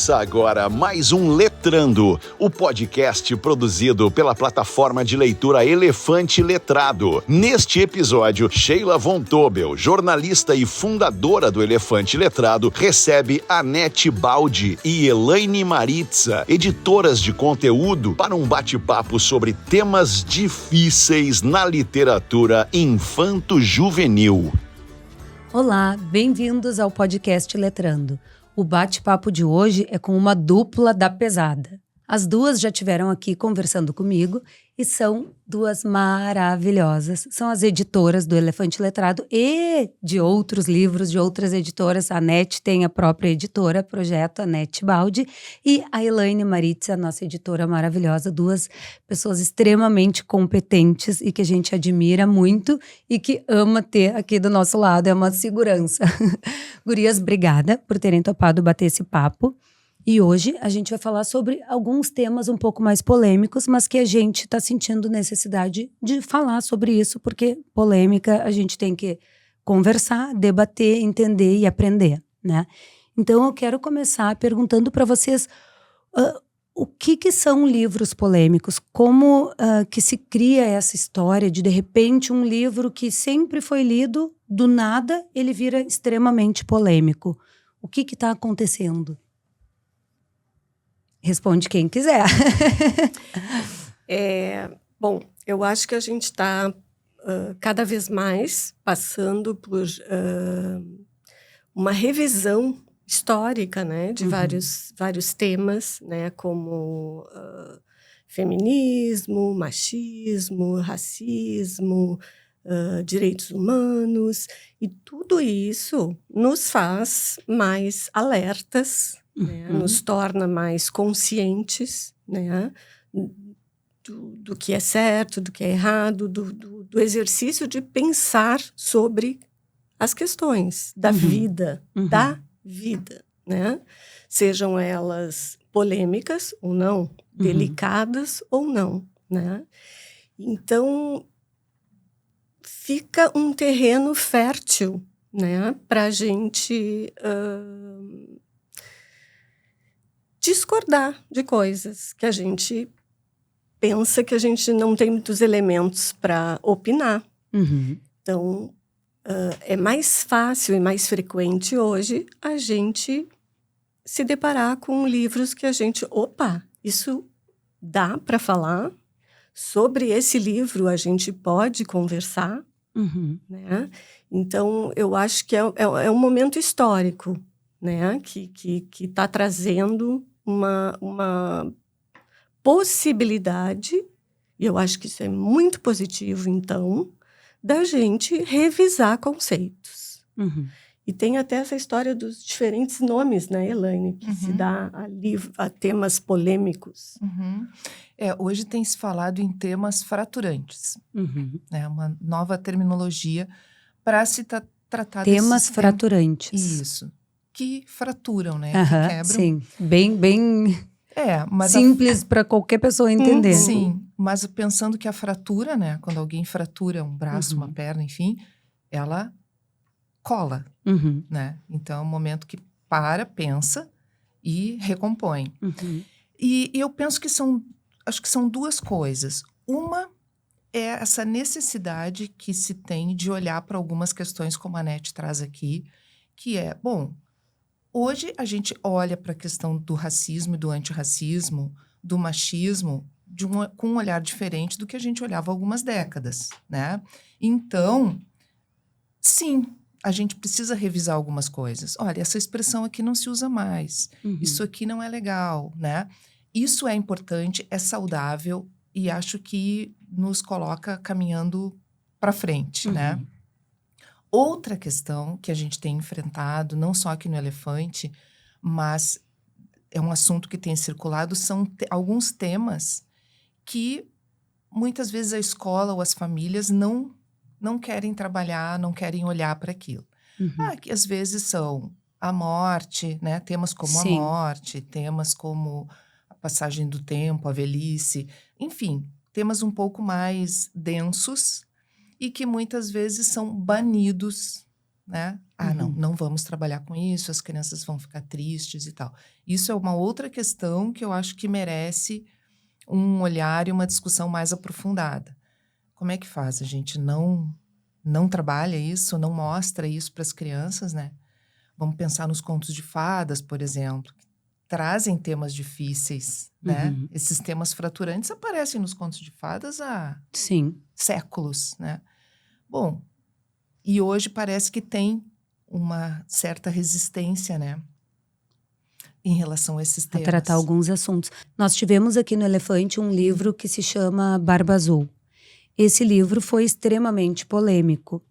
Começa agora mais um Letrando, o podcast produzido pela plataforma de leitura Elefante Letrado. Neste episódio, Sheila von Tobel, jornalista e fundadora do Elefante Letrado, recebe Anete Baldi e Elaine Maritza, editoras de conteúdo, para um bate-papo sobre temas difíceis na literatura infanto-juvenil. Olá, bem-vindos ao podcast Letrando. O bate-papo de hoje é com uma dupla da pesada. As duas já estiveram aqui conversando comigo e são duas maravilhosas. São as editoras do Elefante Letrado e de outros livros, de outras editoras. A Anete tem a própria editora, Projeto Anete Baldi, e a Elaine Maritza, nossa editora maravilhosa. Duas pessoas extremamente competentes e que a gente admira muito e que ama ter aqui do nosso lado. É uma segurança. Gurias, obrigada por terem topado bater esse papo. E hoje a gente vai falar sobre alguns temas um pouco mais polêmicos, mas que a gente está sentindo necessidade de falar sobre isso, porque polêmica a gente tem que conversar, debater, entender e aprender, né? Então eu quero começar perguntando para vocês o que são livros polêmicos, como que se cria essa história de repente um livro que sempre foi lido, do nada ele vira extremamente polêmico. O que está acontecendo? Responde quem quiser. Bom, eu acho que a gente está cada vez mais passando por uma revisão histórica, né, de vários temas, né, como feminismo, machismo, racismo, direitos humanos, e tudo isso nos faz mais alertas, né, nos torna mais conscientes, né, do que é certo, do que é errado, do exercício de pensar sobre as questões da vida, né? Sejam elas polêmicas ou não, delicadas ou não, né? Então, fica um terreno fértil, né, para a gente discordar de coisas que a gente pensa que a gente não tem muitos elementos para opinar. Então, é mais fácil e mais frequente hoje a gente se deparar com livros que a gente... Opa, isso dá para falar? Sobre esse livro a gente pode conversar? Né? Então, eu acho que é um momento histórico, né, que está trazendo uma possibilidade, e eu acho que isso é muito positivo, então, da gente revisar conceitos. E tem até essa história dos diferentes nomes, né, Elaine, que se dá a temas polêmicos. Hoje tem se falado em temas fraturantes, né, uma nova terminologia para se tratar temas fraturantes. Isso. Que fraturam, né? Que quebram. Sim, bem mas simples para qualquer pessoa entender. Sim, mas pensando que a fratura, né? Quando alguém fratura um braço, uma perna, enfim, ela cola, né? Então é um momento que pensa e recompõe. E eu penso que acho que são duas coisas. Uma é essa necessidade que se tem de olhar para algumas questões, como a Anete traz aqui, que é, bom, hoje a gente olha para a questão do racismo e do antirracismo, do machismo, com um olhar diferente do que a gente olhava há algumas décadas, né? Então, sim, a gente precisa revisar algumas coisas. Olha, essa expressão aqui não se usa mais. Isso aqui não é legal, né? Isso é importante, é saudável e acho que nos coloca caminhando para frente, né? Outra questão que a gente tem enfrentado, não só aqui no Elefante, mas é um assunto que tem circulado, são alguns temas que muitas vezes a escola ou as famílias não querem trabalhar, não querem olhar para aquilo. Que às vezes são a morte, né? Temas como a morte, temas como a passagem do tempo, a velhice, enfim, temas um pouco mais densos e que muitas vezes são banidos né? Não vamos trabalhar com isso, as crianças vão ficar tristes e tal. Isso é uma outra questão que eu acho que merece um olhar e uma discussão mais aprofundada. Como é que faz? A gente não trabalha isso, não mostra isso para as crianças, né? Vamos pensar nos contos de fadas, por exemplo, que trazem temas difíceis, né? Esses temas fraturantes aparecem nos contos de fadas há séculos, né? Bom, e hoje parece que tem uma certa resistência, né? Em relação a esses temas. A tratar alguns assuntos. Nós tivemos aqui no Elefante um livro que se chama Barba Azul. Esse livro foi extremamente polêmico.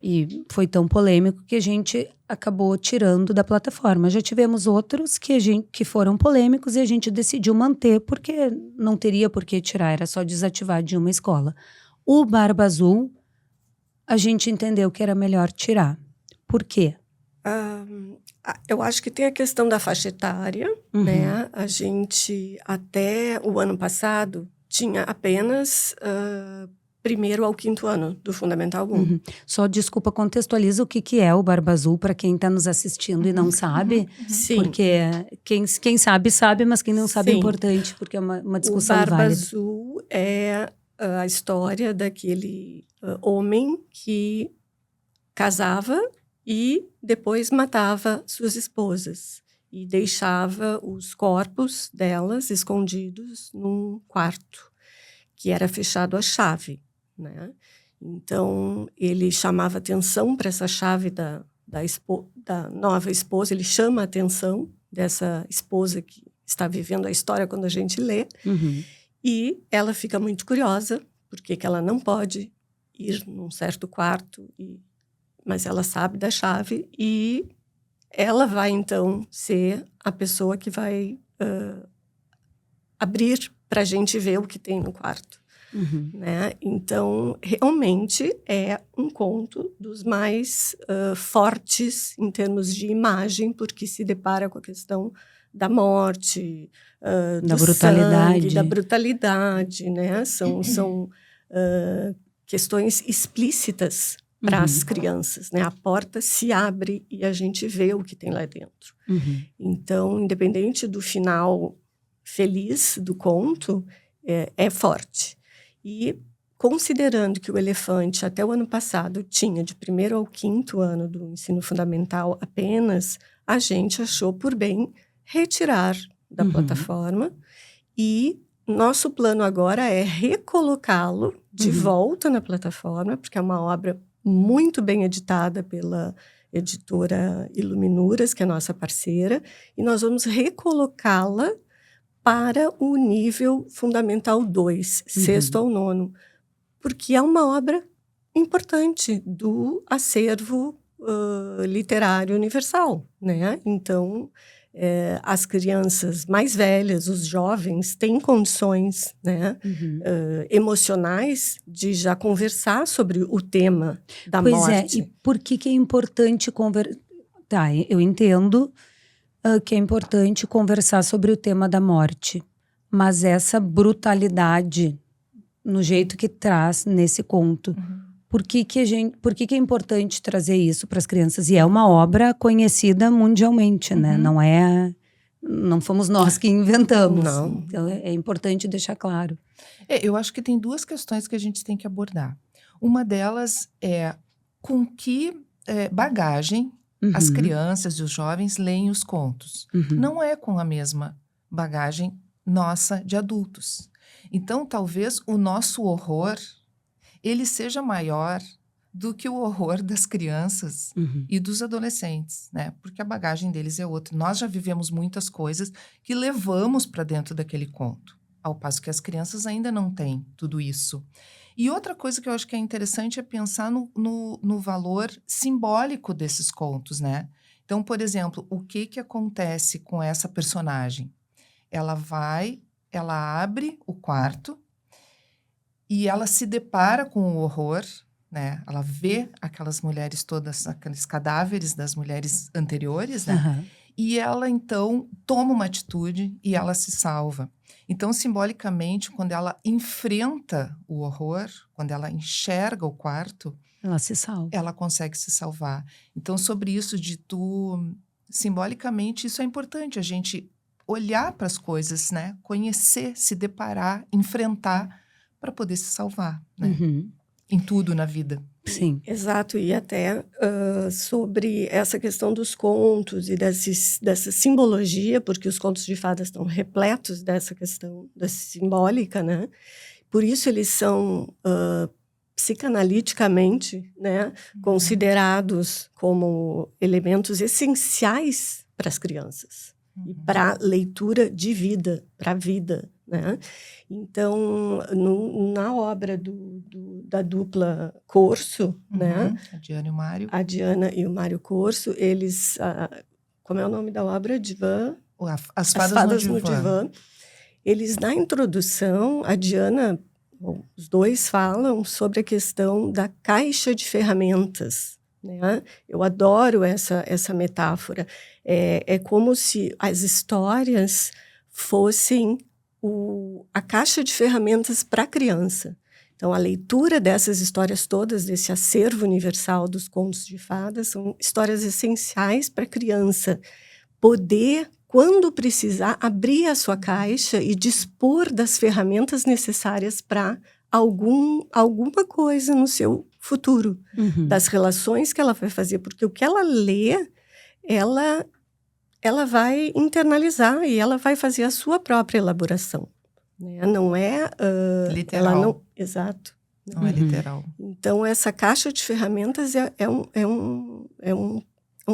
E foi tão polêmico que a gente acabou tirando da plataforma. Já tivemos outros que foram polêmicos e a gente decidiu manter, porque não teria por que tirar, era só desativar de uma escola. O Barba Azul, a gente entendeu que era melhor tirar. Por quê? Eu acho que tem a questão da faixa etária, né? A gente, até o ano passado, tinha apenas... 1º ao 5º ano do Fundamental 1. Só, desculpa, contextualiza o que é o Barba Azul para quem está nos assistindo e não sabe. Sim. Porque quem sabe, mas quem não sabe é importante, porque é uma discussão válida. O Barba Azul é a história daquele homem que casava e depois matava suas esposas. E deixava os corpos delas escondidos num quarto, que era fechado à chave. Né? Então, ele chamava atenção para essa chave da nova esposa, ele chama a atenção dessa esposa que está vivendo a história quando a gente lê, e ela fica muito curiosa, porque que ela não pode ir num certo quarto, mas ela sabe da chave, e ela vai, então, ser a pessoa que vai abrir para a gente ver o que tem no quarto. Né? Então, realmente é um conto dos mais fortes em termos de imagem, porque se depara com a questão da morte, da brutalidade. Sangue, da brutalidade, né? São questões explícitas para as crianças, né? A porta se abre e a gente vê o que tem lá dentro. Então, independente do final feliz do conto, é forte. E considerando que o Elefante, até o ano passado, tinha de 1º ao 5º ano do ensino fundamental apenas, a gente achou por bem retirar da plataforma. E nosso plano agora é recolocá-lo de volta na plataforma, porque é uma obra muito bem editada pela editora Iluminuras, que é nossa parceira, e nós vamos recolocá-la para o nível Fundamental 2, 6º ao 9º, porque é uma obra importante do acervo literário universal, né? Então, as crianças mais velhas, os jovens, têm condições, né, emocionais de já conversar sobre o tema da morte. Pois é, e por que é importante conversar? Tá, eu entendo que é importante conversar sobre o tema da morte, mas essa brutalidade no jeito que traz nesse conto, por que é importante trazer isso para as crianças? E é uma obra conhecida mundialmente, né? Não fomos nós que inventamos. Não. Então é importante deixar claro. Eu acho que tem 2 questões que a gente tem que abordar. Uma delas é com que bagagem as crianças e os jovens leem os contos. Não é com a mesma bagagem nossa de adultos. Então, talvez o nosso horror, ele seja maior do que o horror das crianças e dos adolescentes, né? Porque a bagagem deles é outra. Nós já vivemos muitas coisas que levamos para dentro daquele conto, ao passo que as crianças ainda não têm tudo isso. E outra coisa que eu acho que é interessante é pensar no valor simbólico desses contos, né? Então, por exemplo, o que acontece com essa personagem? Ela abre o quarto e ela se depara com o horror, né? Ela vê aquelas mulheres todas, aqueles cadáveres das mulheres anteriores, né? E ela, então, toma uma atitude e ela se salva. Então, simbolicamente, quando ela enfrenta o horror, quando ela enxerga o quarto, ela se salva. Ela consegue se salvar. Então, sobre isso de simbolicamente, isso é importante, a gente olhar para as coisas, né? Conhecer, se deparar, enfrentar, para poder se salvar, né? Em tudo na vida. Sim. Exato, e até sobre essa questão dos contos e dessa simbologia, porque os contos de fadas estão repletos dessa questão da simbólica, né? Por isso eles são psicanaliticamente, né, considerados como elementos essenciais para as crianças e para a leitura de vida, para a vida, né? Então, na obra da dupla Corso, né? A Diana e o Mário. A Diana e o Mário Corso, eles... como é o nome da obra? Divã? As Fadas no Divã. Eles, na introdução, a Diana... Bom, os dois falam sobre a questão da caixa de ferramentas, né? Eu adoro essa metáfora. É como se as histórias fossem a caixa de ferramentas para a criança. Então, a leitura dessas histórias todas, desse acervo universal dos contos de fadas, são histórias essenciais para a criança poder, quando precisar, abrir a sua caixa e dispor das ferramentas necessárias para alguma coisa no seu futuro, das relações que ela vai fazer, porque o que ela lê, ela vai internalizar e ela vai fazer a sua própria elaboração, né? Não é... literal. Ela não, exato. Não é literal. Então, essa caixa de ferramentas é um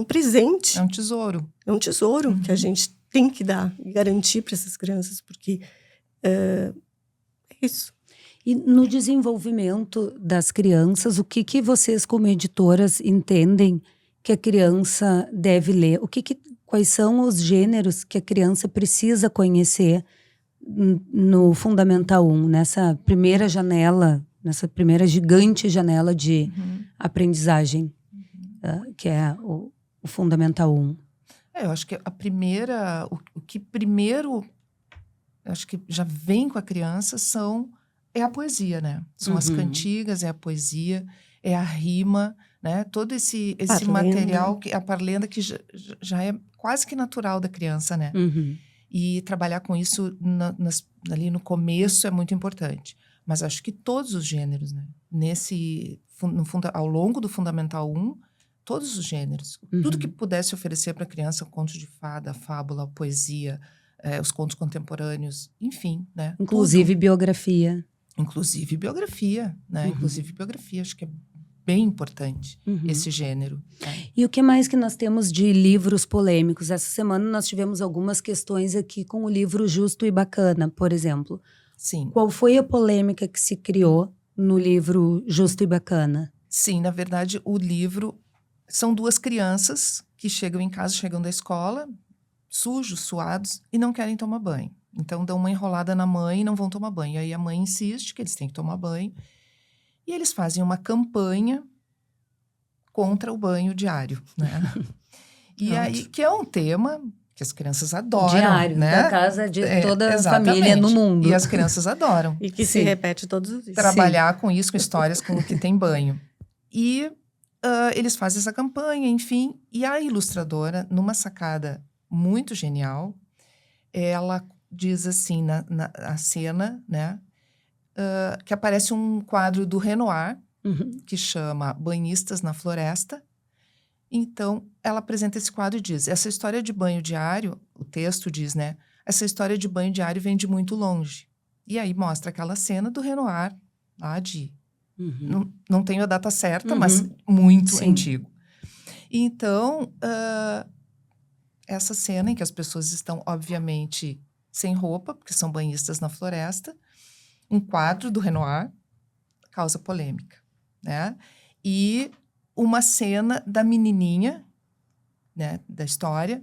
presente. É um tesouro. É um tesouro que a gente tem que dar e garantir para essas crianças, porque é isso. E no desenvolvimento das crianças, o que vocês, como editoras, entendem que a criança deve ler? Quais são os gêneros que a criança precisa conhecer no Fundamental 1, nessa primeira janela, nessa primeira gigante janela de aprendizagem, que é o Fundamental 1? Eu acho que o que primeiro, eu acho que já vem com a criança é a poesia, né? São as cantigas, é a poesia, é a rima, né? Todo esse material, a parlenda, que já é quase que natural da criança, né? E trabalhar com isso ali no começo é muito importante. Mas acho que todos os gêneros, né? Ao longo do Fundamental 1, todos os gêneros. Tudo que pudesse oferecer para a criança, contos de fada, fábula, poesia, os contos contemporâneos, enfim, né? Inclusive tudo. biografia. Inclusive biografia, né? Inclusive biografia, acho que é bem importante esse gênero. Né? E o que mais que nós temos de livros polêmicos? Essa semana nós tivemos algumas questões aqui com o livro Justo e Bacana, por exemplo. Sim. Qual foi a polêmica que se criou no livro Justo e Bacana? Sim, na verdade, o livro... São duas crianças que chegam da escola, sujos, suados, e não querem tomar banho. Então, dão uma enrolada na mãe e não vão tomar banho. Aí a mãe insiste que eles têm que tomar banho. E eles fazem uma campanha contra o banho diário, né? E aí, que é um tema que as crianças adoram, diário, né? Da casa de toda a família no mundo. E as crianças adoram. E que se repete todos os dias. Trabalhar com isso, com histórias com que tem banho. E eles fazem essa campanha, enfim. E a ilustradora, numa sacada muito genial, ela diz assim, na cena, né? Que aparece um quadro do Renoir, que chama Banhistas na Floresta. Então, ela apresenta esse quadro e diz, essa história de banho diário, o texto diz, né? Essa história de banho diário vem de muito longe. E aí mostra aquela cena do Renoir, lá de... Não tenho a data certa, mas muito antigo. Então, essa cena em que as pessoas estão, obviamente, sem roupa, porque são banhistas na floresta, um quadro do Renoir causa polêmica, né? E uma cena da menininha, né, da história,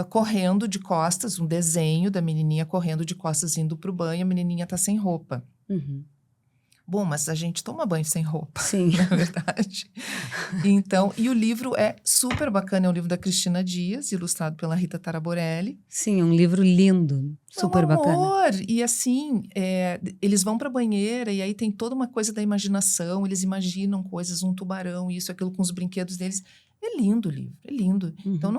correndo de costas, um desenho da menininha correndo de costas indo para o banho, a menininha está sem roupa. Bom, mas a gente toma banho sem roupa, Sim. na verdade. Então, e o livro é super bacana, é um livro da Cristina Dias, ilustrado pela Rita Taraborelli. Sim, um livro lindo, super bacana. Amor! E assim, eles vão pra banheira e aí tem toda uma coisa da imaginação, eles imaginam coisas, um tubarão, isso, aquilo com os brinquedos deles. É lindo o livro, é lindo. Uhum. Então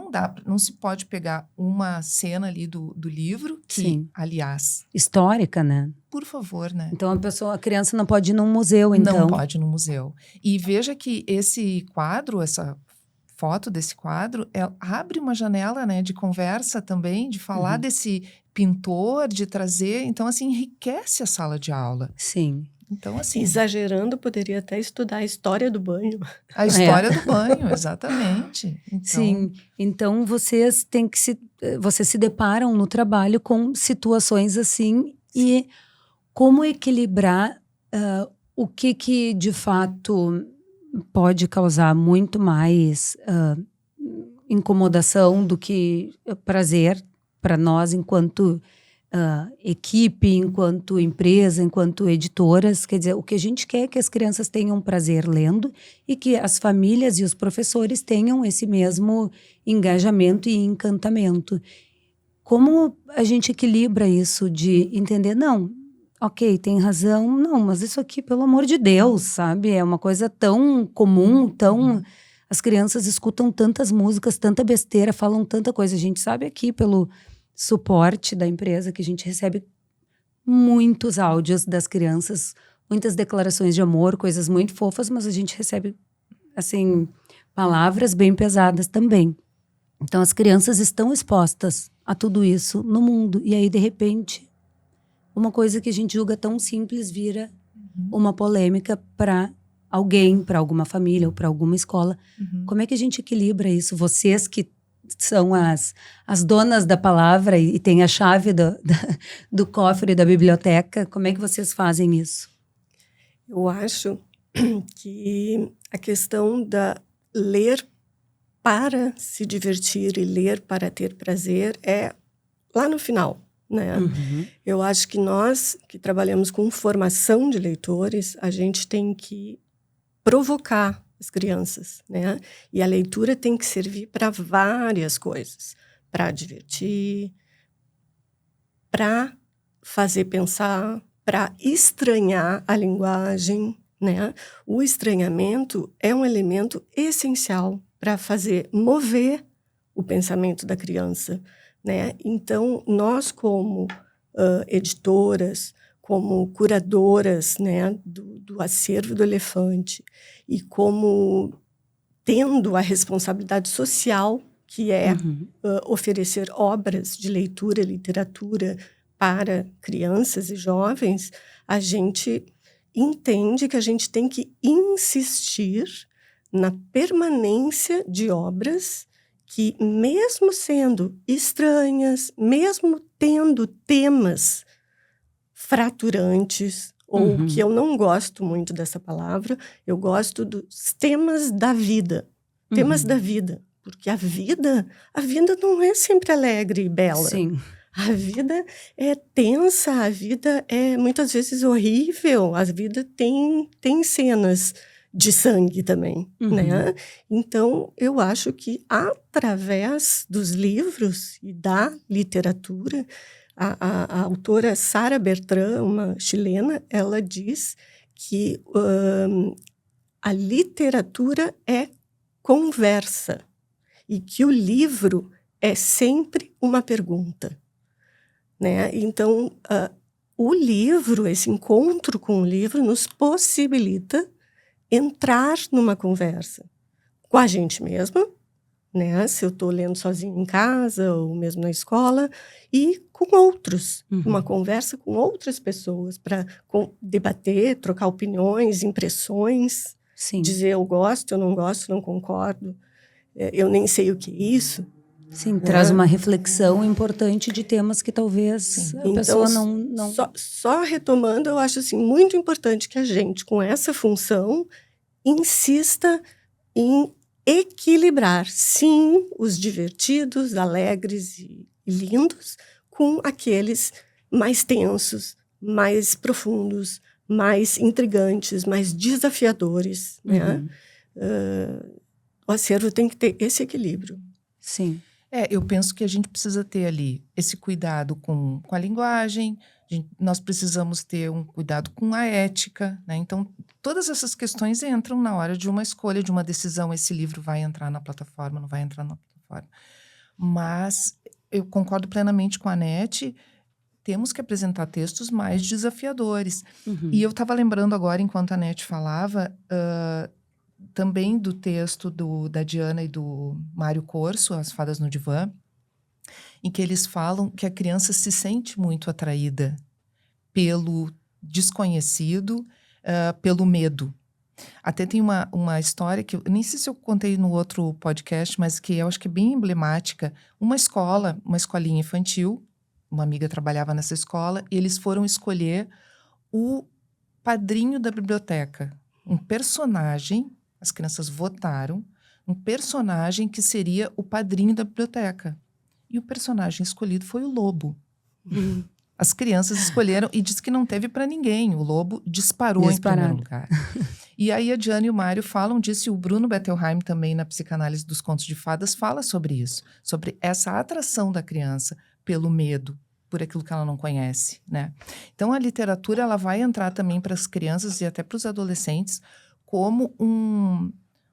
não se pode pegar uma cena ali do livro, que, Sim. aliás... Histórica, né? Por favor, né? Então a criança não pode ir num museu, então. Não pode ir num museu. E veja que esse quadro, essa foto desse quadro, abre uma janela, né, de conversa também, de falar desse pintor, de trazer... Então, assim, enriquece a sala de aula. Sim. Então, assim... Exagerando, poderia até estudar a história do banho. A história do banho, exatamente. Então... Sim, então vocês se deparam no trabalho com situações assim e como equilibrar o que de fato pode causar muito mais incomodação do que prazer para nós enquanto equipe, enquanto empresa, enquanto editoras. Quer dizer, o que a gente quer é que as crianças tenham prazer lendo e que as famílias e os professores tenham esse mesmo engajamento e encantamento. Como a gente equilibra isso de entender, não, ok, tem razão, não, mas isso aqui, pelo amor de Deus, sabe? É uma coisa tão comum, tão... As crianças escutam tantas músicas, tanta besteira, falam tanta coisa. A gente sabe aqui pelo suporte da empresa que a gente recebe muitos áudios das crianças, muitas declarações de amor, coisas muito fofas, mas a gente recebe, assim, palavras bem pesadas também. Então, as crianças estão expostas a tudo isso no mundo. E aí, de repente, uma coisa que a gente julga tão simples vira uma polêmica para alguém, para alguma família ou para alguma escola. Como é que a gente equilibra isso? Vocês que são as donas da palavra e têm a chave do cofre da biblioteca, como é que vocês fazem isso? Eu acho que a questão da ler para se divertir e ler para ter prazer é lá no final, né? Eu acho que nós, que trabalhamos com formação de leitores, a gente tem que provocar as crianças, né? E a leitura tem que servir para várias coisas. Para divertir, para fazer pensar, para estranhar a linguagem, né? O estranhamento é um elemento essencial para fazer mover o pensamento da criança, né? Então, nós como editoras, como curadoras, né, do acervo do Elefante e como tendo a responsabilidade social que é oferecer obras de leitura e literatura para crianças e jovens, a gente entende que a gente tem que insistir na permanência de obras que, mesmo sendo estranhas, mesmo tendo temas fraturantes, ou que eu não gosto muito dessa palavra, eu gosto dos temas da vida. Temas da vida. Porque a vida não é sempre alegre e bela. Sim. A vida é tensa, a vida é muitas vezes horrível, a vida tem cenas de sangue também, né? Então, eu acho que através dos livros e da literatura, a autora Sarah Bertrand, uma chilena, ela diz que a literatura é conversa e que o livro é sempre uma pergunta, né? Então, o livro, esse encontro com o livro, nos possibilita entrar numa conversa com a gente mesma, né? Se eu estou lendo sozinha em casa ou mesmo na escola, e com outros. Uma conversa com outras pessoas para debater, trocar opiniões, impressões, dizer eu gosto, eu não gosto, não concordo, eu nem sei o que é isso. Sim, traz uma reflexão importante de temas que talvez a pessoa não... Só retomando, eu acho assim, muito importante que a gente, com essa função, insista em equilibrar, sim, os divertidos, alegres e lindos com aqueles mais tensos, mais profundos, mais intrigantes, mais desafiadores, né? O acervo tem que ter esse equilíbrio. Sim. Eu penso que a gente precisa ter ali esse cuidado com a linguagem, nós precisamos ter um cuidado com a ética, né? Então, todas essas questões entram na hora de uma escolha, de uma decisão. Esse livro vai entrar na plataforma, não vai entrar na plataforma. Mas eu concordo plenamente com a Anete, temos que apresentar textos mais desafiadores. E eu estava lembrando agora, enquanto a Anete falava, também do texto da Diana e do Mário Corso, As Fadas no Divã, em que eles falam que a criança se sente muito atraída pelo desconhecido, pelo medo. Até tem uma história que, nem sei se eu contei no outro podcast, mas que eu acho que é bem emblemática. Uma escolinha infantil, uma amiga trabalhava nessa escola, e eles foram escolher o padrinho da biblioteca. Um personagem, as crianças votaram, um personagem que seria o padrinho da biblioteca. E o personagem escolhido foi o lobo. As crianças escolheram e disse que não teve para ninguém. O lobo disparou em primeiro lugar. E aí a Diana e o Mário falam disso, e o Bruno Bettelheim também, na Psicanálise dos Contos de Fadas, fala sobre isso. Sobre essa atração da criança pelo medo, por aquilo que ela não conhece, né? Então a literatura ela vai entrar também para as crianças e até para os adolescentes como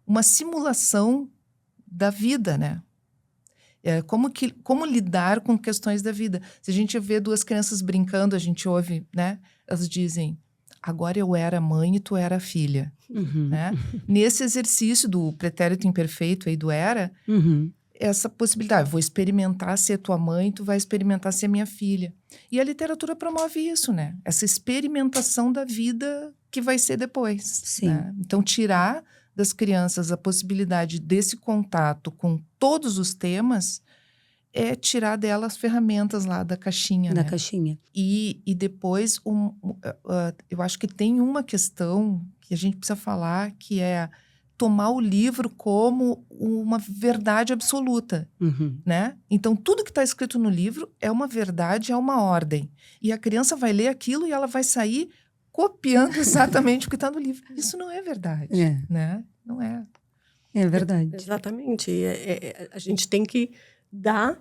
uma simulação da vida, né? Como lidar com questões da vida. Se a gente vê duas crianças brincando, a gente ouve, né? Elas dizem, agora eu era mãe e tu era filha. Né? Nesse exercício do pretérito imperfeito aí do era, essa possibilidade, vou experimentar ser tua mãe, tu vai experimentar ser minha filha. E a literatura promove isso, né? Essa experimentação da vida que vai ser depois. Sim. Né? Então, tirar das crianças a possibilidade desse contato com todos os temas é tirar delas ferramentas lá da caixinha, Da né? caixinha. E depois, eu acho que tem uma questão que a gente precisa falar, que é tomar o livro como uma verdade absoluta, né? Então, tudo que está escrito no livro é uma verdade, é uma ordem. E a criança vai ler aquilo e ela vai sair copiando exatamente o que está no livro. Isso não é verdade, né? Não é. É verdade. Exatamente. A gente tem que dar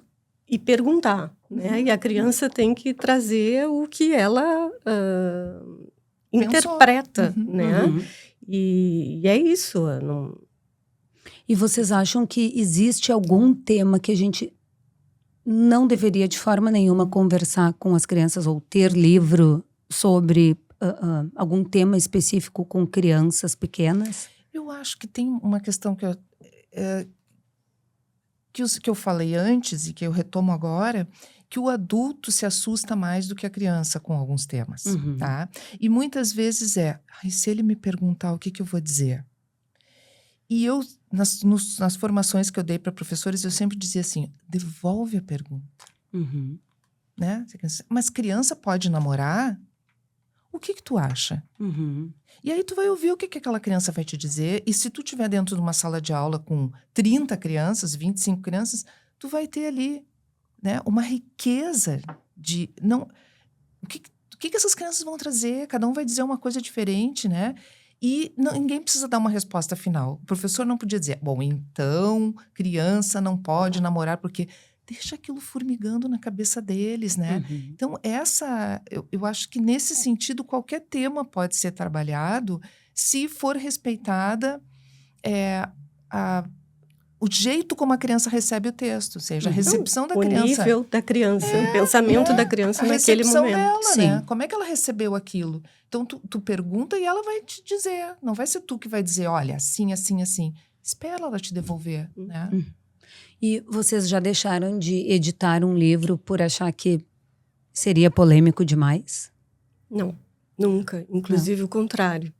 e perguntar, né? E a criança tem que trazer o que ela interpreta, né? E é isso. E vocês acham que existe algum tema que a gente não deveria de forma nenhuma conversar com as crianças ou ter livro sobre algum tema específico com crianças pequenas? Eu acho que tem uma questão que eu falei antes e que eu retomo agora, que o adulto se assusta mais do que a criança com alguns temas, tá? E muitas vezes se ele me perguntar o que eu vou dizer? E eu, nas formações que eu dei para professores, eu sempre dizia assim, devolve a pergunta. Né? Mas criança pode namorar? O que tu acha? E aí tu vai ouvir o que aquela criança vai te dizer, e se tu estiver dentro de uma sala de aula com 30 crianças, 25 crianças, tu vai ter ali, né, uma riqueza de... O que essas crianças vão trazer? Cada um vai dizer uma coisa diferente, né? E ninguém precisa dar uma resposta final. O professor não podia dizer, bom, então, criança não pode namorar porque... Deixa aquilo formigando na cabeça deles, né? Então, eu acho que nesse sentido, qualquer tema pode ser trabalhado se for respeitada o jeito como a criança recebe o texto, ou seja, a recepção da criança. O nível da criança, o pensamento da criança naquele momento. Dela, né? Como é que ela recebeu aquilo? Então, tu pergunta e ela vai te dizer. Não vai ser tu que vai dizer, olha, assim, assim, assim. Espera ela te devolver, né? E vocês já deixaram de editar um livro por achar que seria polêmico demais? Não, nunca. Inclusive o contrário.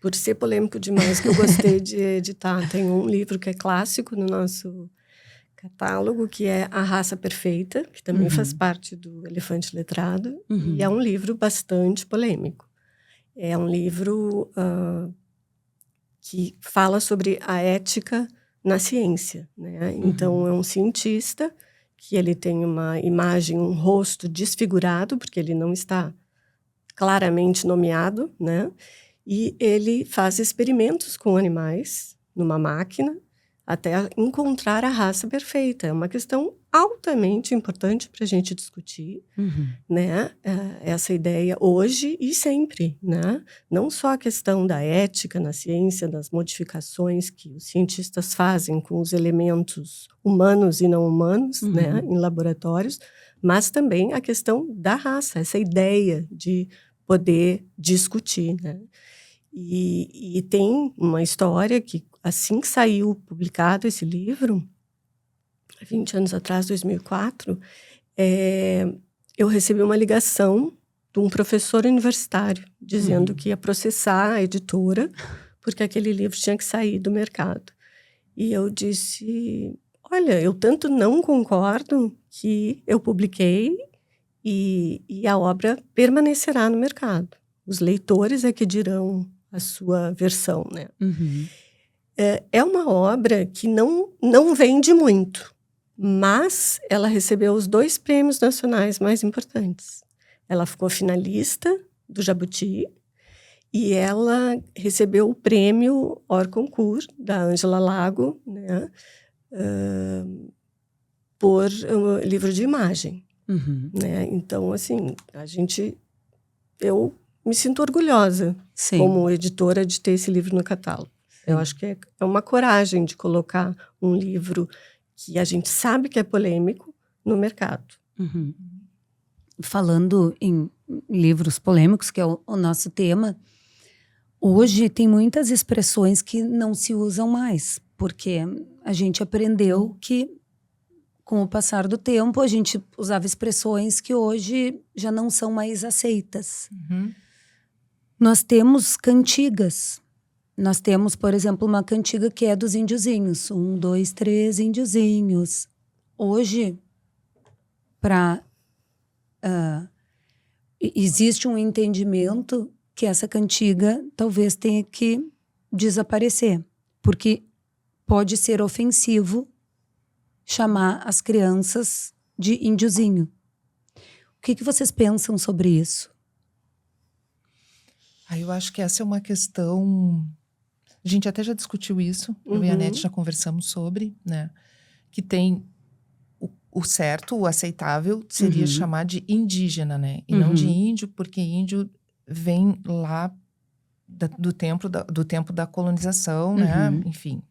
Por ser polêmico demais, que eu gostei de editar. Tem um livro que é clássico no nosso catálogo, que é A Raça Perfeita, que também faz parte do Elefante Letrado. E é um livro bastante polêmico. É um livro que fala sobre a ética na ciência, né? Então, é um cientista que ele tem uma imagem, um rosto desfigurado, porque ele não está claramente nomeado, né? E ele faz experimentos com animais numa máquina até encontrar a raça perfeita. É uma questão altamente importante para a gente discutir, né? Essa ideia hoje e sempre, né? Não só a questão da ética na ciência, das modificações que os cientistas fazem com os elementos humanos e não humanos, né? Em laboratórios, mas também a questão da raça, essa ideia de poder discutir, né? E tem uma história que, assim que saiu publicado esse livro, 20 anos atrás, 2004, eu recebi uma ligação de um professor universitário dizendo que ia processar a editora porque aquele livro tinha que sair do mercado. E eu disse, olha, eu tanto não concordo que eu publiquei e a obra permanecerá no mercado. Os leitores é que dirão a sua versão, né? É uma obra que não vende muito, mas ela recebeu os 2 prêmios nacionais mais importantes. Ela ficou finalista do Jabuti e ela recebeu o prêmio Hors Concours da Ângela Lago, né? Por livro de imagem. Né? Então, assim, eu me sinto orgulhosa como editora de ter esse livro no catálogo. Eu acho que é uma coragem de colocar um livro que a gente sabe que é polêmico no mercado. Falando em livros polêmicos, que é o nosso tema, hoje tem muitas expressões que não se usam mais, porque a gente aprendeu que, com o passar do tempo, a gente usava expressões que hoje já não são mais aceitas. Nós temos cantigas. Nós temos, por exemplo, uma cantiga que é dos índiozinhos. 1, 2, 3 índiozinhos. Hoje, existe um entendimento que essa cantiga talvez tenha que desaparecer, porque pode ser ofensivo chamar as crianças de índiozinho. O que vocês pensam sobre isso? Eu acho que essa é uma questão... A gente até já discutiu isso, eu e a Nete já conversamos sobre, né? Que tem o certo, o aceitável, seria chamar de indígena, né? E não de índio, porque índio vem lá do tempo da colonização, né? Enfim,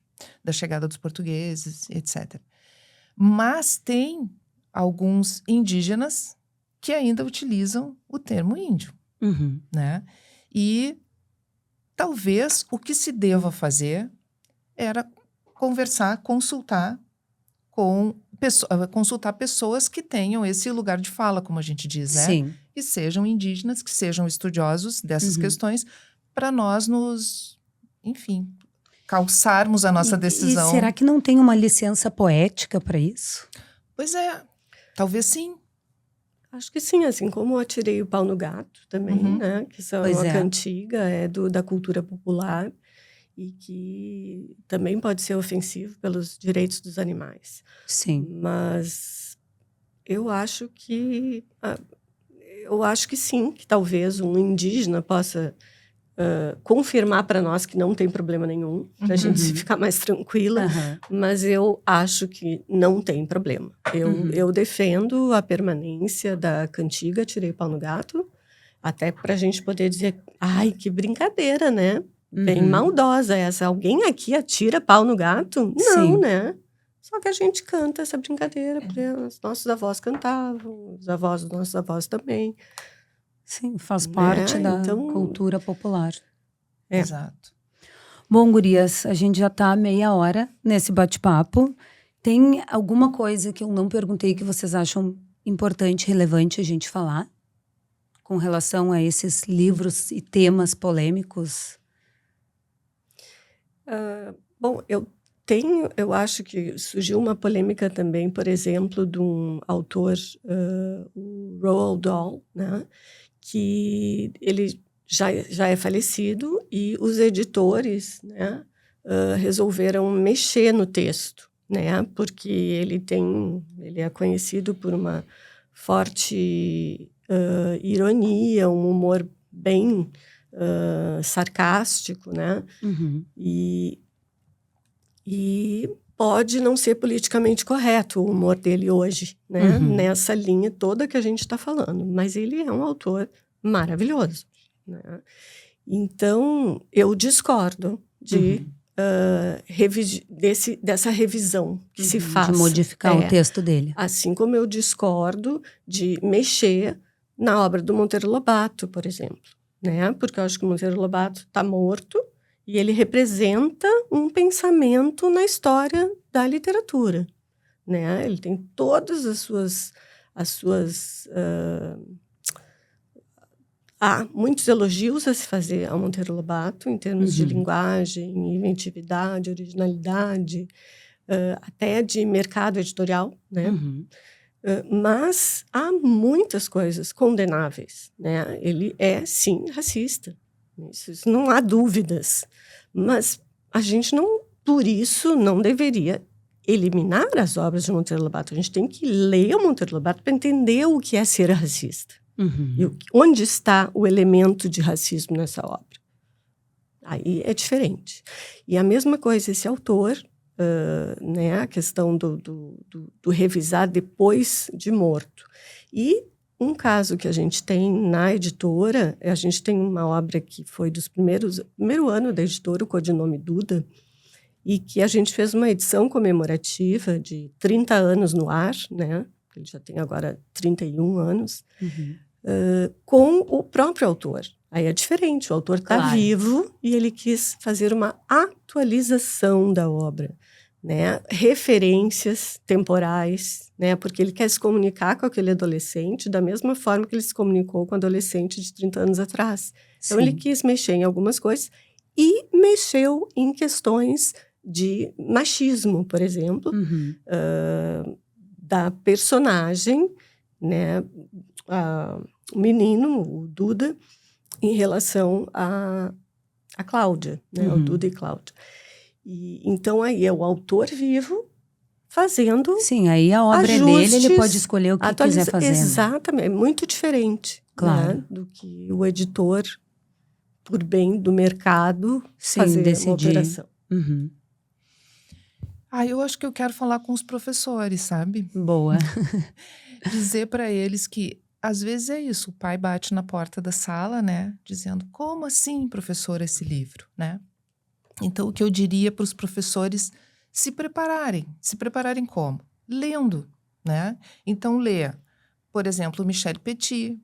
da chegada dos portugueses, etc. Mas tem alguns indígenas que ainda utilizam o termo índio, né? E talvez o que se deva fazer era consultar pessoas que tenham esse lugar de fala, como a gente diz, né? Sim. Que sejam indígenas, que sejam estudiosos dessas questões, para nós enfim, calçarmos a nossa decisão. E será que não tem uma licença poética para isso? Pois é, talvez sim. Acho que sim, assim como eu atirei o pau no gato também, né? Que isso é uma cantiga, da cultura popular e que também pode ser ofensivo pelos direitos dos animais. Sim. Mas eu acho que sim, que talvez um indígena possa confirmar para nós que não tem problema nenhum, para a gente ficar mais tranquila, mas eu acho que não tem problema. Eu defendo a permanência da cantiga Tirei o Pau no Gato, até para a gente poder dizer, ai, que brincadeira, né? Bem maldosa essa. Alguém aqui atira pau no gato? Não, né? Só que a gente canta essa brincadeira, porque os nossos avós cantavam, os avós dos nossos avós também. Sim, faz parte da cultura popular. Exato. Bom, gurias, a gente já está há meia hora nesse bate-papo. Tem alguma coisa que eu não perguntei que vocês acham importante, relevante a gente falar? Com relação a esses livros e temas polêmicos? Bom, eu acho que surgiu uma polêmica também, por exemplo, de um autor, o Roald Dahl, né? Que ele já é falecido e os editores, né, resolveram mexer no texto, né? Porque ele é conhecido por uma forte ironia, um humor bem sarcástico, né? E pode não ser politicamente correto o humor dele hoje, né? Nessa linha toda que a gente está falando. Mas ele é um autor maravilhoso, né? Então, eu discordo dessa revisão que se faz. De modificar o texto dele. Assim como eu discordo de mexer na obra do Monteiro Lobato, por exemplo, né? Porque eu acho que o Monteiro Lobato está morto e ele representa um pensamento na história da literatura, né? Ele tem todas as suas há muitos elogios a se fazer ao Monteiro Lobato em termos de linguagem, inventividade, originalidade, até de mercado editorial, né? Mas há muitas coisas condenáveis, né? Ele é, sim, racista. Isso não há dúvidas. Mas a gente não, por isso, não deveria eliminar as obras de Monteiro Lobato. A gente tem que ler o Monteiro Lobato para entender o que é ser racista. E onde está o elemento de racismo nessa obra. Aí é diferente. E a mesma coisa, esse autor, né, a questão do revisar depois de morto. E um caso que a gente tem na editora, a gente tem uma obra que foi primeiro ano da editora, o codinome Duda, e que a gente fez uma edição comemorativa de 30 anos no ar, né? Ele já tem agora 31 anos, com o próprio autor. Aí é diferente, o autor está vivo e ele quis fazer uma atualização da obra, né? Referências temporais, né? Porque ele quer se comunicar com aquele adolescente da mesma forma que ele se comunicou com o adolescente de 30 anos atrás. Então, ele quis mexer em algumas coisas e mexeu em questões de machismo, por exemplo, da personagem, né? O menino, o Duda, em relação a Cláudia, né? O Duda e Cláudia. E, então, aí é o autor vivo fazendo Sim, aí a obra ajustes, é dele, ele pode escolher o que quiser fazer. Exatamente, é muito diferente, né, do que o editor, por bem do mercado, fazer decidir. uma alteração. Eu acho que eu quero falar com os professores, sabe? Boa. Dizer para eles que, às vezes é isso, o pai bate na porta da sala, né? Dizendo, como assim, professor, esse livro, né? Então, o que eu diria para os professores se prepararem. Se prepararem como? Lendo, né? Então, leia, por exemplo, Michel Petit,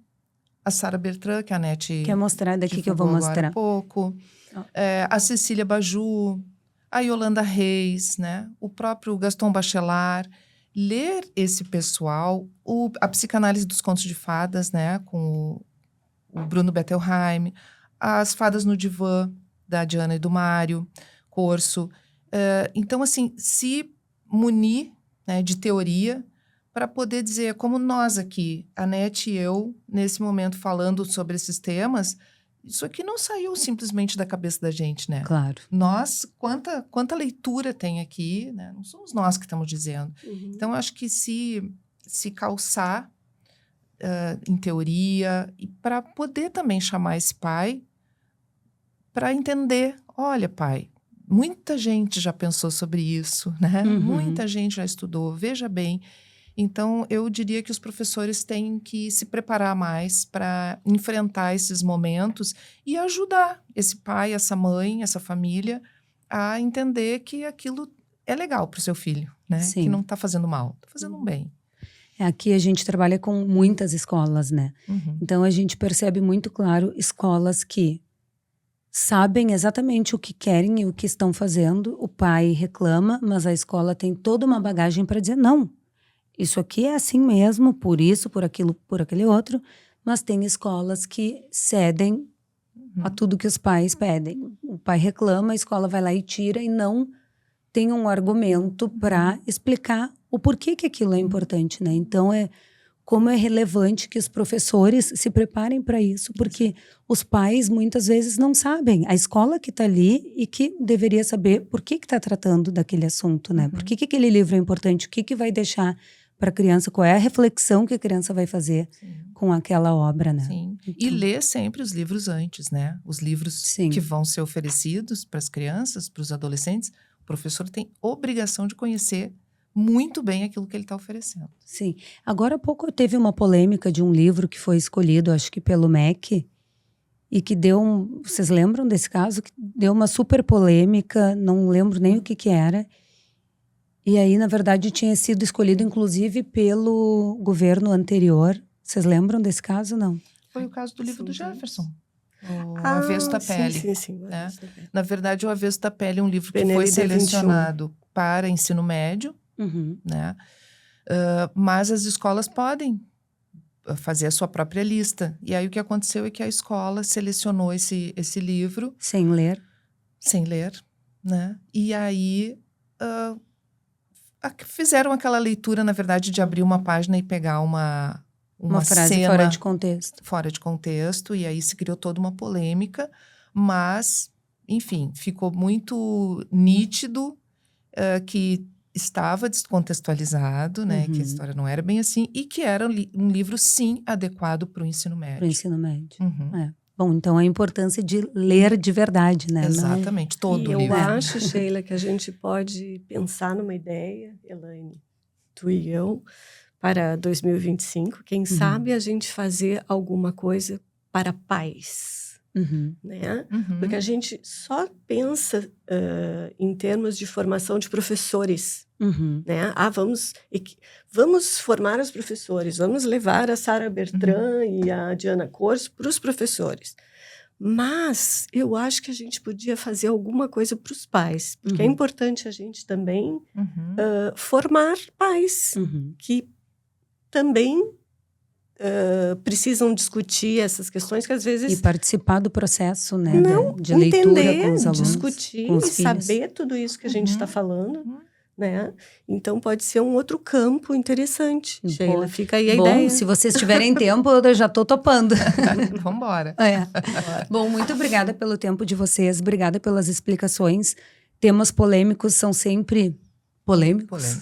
a Sara Bertrand, que a Nete... Quer mostrar daqui que eu vou mostrar. Agora há pouco. A Cecília Baju, a Yolanda Reis, né? O próprio Gaston Bachelard. Ler esse pessoal, a psicanálise dos contos de fadas, né? Com o Bruno Bettelheim, as Fadas no Divã, da Diana e do Mário Corso. Então, assim, se munir, né, de teoria para poder dizer, como nós aqui, a Nete e eu, nesse momento falando sobre esses temas, isso aqui não saiu simplesmente da cabeça da gente, né? Claro. Nós, quanta leitura tem aqui, né? Não somos nós que estamos dizendo. Então, eu acho que se calçar em teoria, e para poder também chamar esse pai para entender, olha, pai, muita gente já pensou sobre isso, né? Muita gente já estudou, veja bem. Então, eu diria que os professores têm que se preparar mais para enfrentar esses momentos e ajudar esse pai, essa mãe, essa família a entender que aquilo é legal para o seu filho, né? Sim. Que não está fazendo mal, está fazendo um bem. Aqui a gente trabalha com muitas escolas, né? Então, a gente percebe muito claro escolas que sabem exatamente o que querem e o que estão fazendo. O pai reclama, mas a escola tem toda uma bagagem para dizer não. Isso aqui é assim mesmo, por isso, por aquilo, por aquele outro. Mas tem escolas que cedem a tudo que os pais pedem. O pai reclama, a escola vai lá e tira e não tem um argumento para explicar o porquê que aquilo é importante, né? Então, como é relevante que os professores se preparem para isso, porque os pais muitas vezes não sabem. A escola que está ali e que deveria saber por que está tratando daquele assunto, né? Por que aquele livro é importante, o que vai deixar para a criança, qual é a reflexão que a criança vai fazer com aquela obra, né? Sim. Então, e ler sempre os livros antes, né? Os livros que vão ser oferecidos para as crianças, para os adolescentes, o professor tem obrigação de conhecer muito bem aquilo que ele está oferecendo. Sim. Agora há pouco teve uma polêmica de um livro que foi escolhido, acho que pelo MEC, e que deu vocês lembram desse caso? Que deu uma super polêmica, não lembro nem o que era. E aí, na verdade, tinha sido escolhido, inclusive, pelo governo anterior. Vocês lembram desse caso, não? Foi o caso do livro do Jefferson. O Avesso da Pele. Sim. Né? Na verdade, o Avesso da Pele é um livro que foi selecionado para ensino médio, né? Mas as escolas podem fazer a sua própria lista. E aí o que aconteceu é que a escola selecionou esse livro. Sem ler. Sem ler, né? E aí fizeram aquela leitura, na verdade, de abrir uma página e pegar uma frase cena fora de contexto. Fora de contexto, e aí se criou toda uma polêmica, mas, enfim, ficou muito nítido que estava descontextualizado, né? Que a história não era bem assim, e que era um livro, sim, adequado para o ensino médio. Para o ensino médio. Bom, então a importância de ler de verdade, né? Exatamente, todo o livro. Eu acho, Sheila, que a gente pode pensar numa ideia, Elaine, tu e eu, para 2025, quem sabe a gente fazer alguma coisa para pais, né? Porque a gente só pensa em termos de formação de professores, né? Vamos formar os professores, vamos levar a Sara Bertrand e a Diana Corso para os professores. Mas eu acho que a gente podia fazer alguma coisa para os pais, porque é importante a gente também formar pais que também precisam discutir essas questões que às vezes... E participar do processo, né? De entender, leitura com os alunos, discutir com os e saber tudo isso que a gente está falando, né? Então pode ser um outro campo interessante, Sheila. Fica aí a ideia. Se vocês tiverem tempo, eu já estou topando. Vamos embora. Bom, muito obrigada pelo tempo de vocês, obrigada pelas explicações. Temas polêmicos são sempre... polêmicos.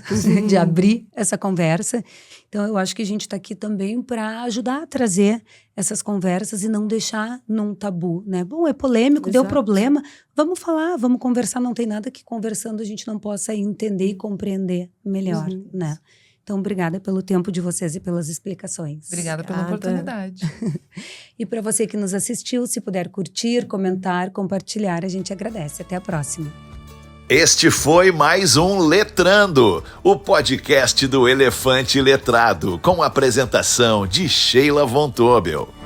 De abrir essa conversa. Então, eu acho que a gente está aqui também para ajudar a trazer essas conversas e não deixar num tabu, né? Bom, é polêmico, deu problema, vamos falar, vamos conversar, não tem nada que conversando a gente não possa entender e compreender melhor, né? Então, obrigada pelo tempo de vocês e pelas explicações. Obrigada pela oportunidade. E para você que nos assistiu, se puder curtir, comentar, compartilhar, a gente agradece. Até a próxima. Este foi mais um Letrando, o podcast do Elefante Letrado, com a apresentação de Sheila Von Tobel.